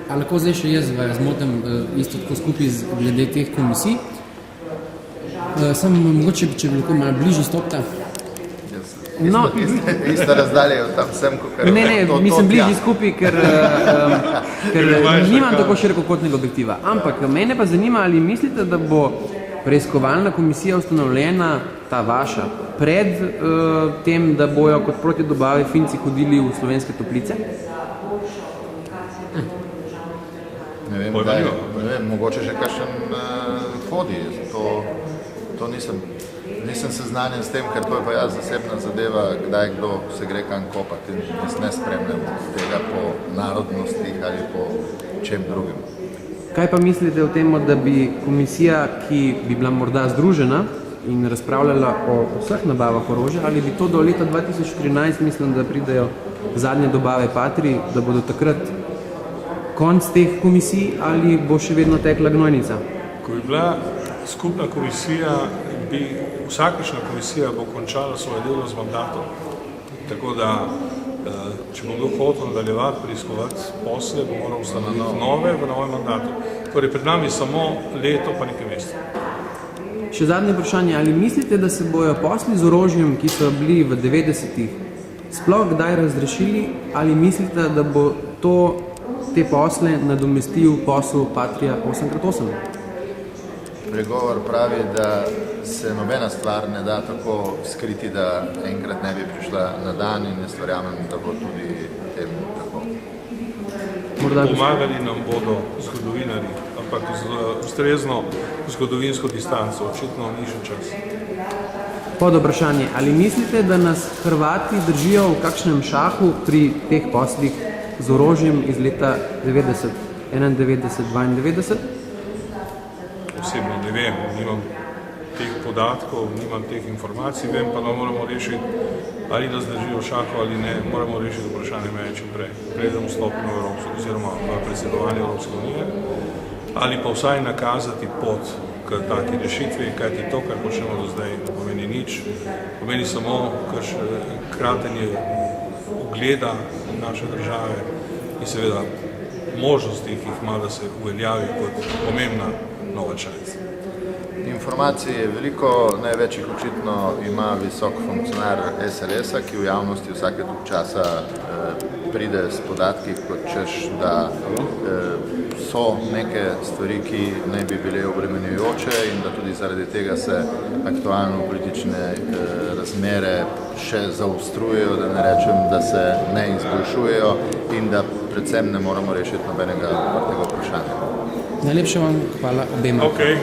A lahko zdaj še jaz zmotim isto tako skupaj glede teh komisij? Samo mogoče, če bi lahko malo bližje stopta. Ista razdalja je tam vsem, kakor Ne, mislim bližje skupaj, ker nimam tako širokokotnega objektiva. Ampak mene pa zanima, ali mislite, da bo preiskovalna komisija ustanovljena, ta vaša, pred tem, da bojo kot proti dobave Finci hodili v Slovenske Toplice? Ne vem, mogoče že kakšen hodi. To nisem seznanjen s tem, ker to je pa jaz zasebna zadeva, kdaj kdo se gre kam kopati in jaz ne spremljam tega po narodnostih ali po čem drugim. Kaj pa mislite o tem, da bi komisija, ki bi bila morda združena in razpravljala o vseh nabavah orožja, ali bi to do leta 2013, mislim, da pridejo zadnje dobave Patrii, da bodo takrat konc teh komisij ali bo še vedno tekla gnojnica? Ko bi bila skupna komisija, vsakršna komisija bo končala svoje delo z mandatom. Tako da, če bo kdo hotel nadaljevati, preiskovati posle, bo moral ustanoviti nove v novem mandatu. Torej, pred nami samo leto pa nekaj mesecev. Še zadnje vprašanje, ali mislite, da se bojo posli z orožjem, ki so bili v 90-ih, sploh kdaj razrešili, ali mislite, da bo te posle nadomestil posel Patria 8x8? Pregovor pravi, da se nobena stvar ne da tako skriti, da enkrat ne bi prišla na dan in jaz verjamem, da bo tudi temu tako. Pomagali nam bodo zgodovinarji, ampak z ustrezno zgodovinsko distanco, očitno ni še čas. Pod vprašanje, ali mislite, da nas Hrvati držijo v kakšnem šahu pri teh poslih z orožjem iz leta 90, 91, 92? Osebno ne vem, nimam teh podatkov, nimam teh informacij, vem pa, da moramo rešiti, ali nas držijo v šahu ali ne, moramo rešiti vprašanje meje čim prej, preden vstopimo v Evropsko, oziroma v predsedovanje Evropske unije, ali pa vsaj nakazati pot k taki rešitvi, kajti to, kar počnemo do zdaj, ne pomeni nič, pomeni samo kratenje ugleda naše države in seveda možnosti, ki jih ima, da se uveljavi kot pomembna nova članica. Informacij je veliko, največjih očitno ima visok funkcionar SLS-a, ki v javnosti vsake toliko časa pride s podatki, kot češ, da so neke stvari, ki naj bi bile obremenjujoče in da tudi zaradi tega se aktualno politične razmere še zaostrujejo, da ne rečem, da se ne izboljšujejo in da predvsem ne moramo rešiti nobenega odprtega vprašanja. Najlepša vam hvala obema. Okay.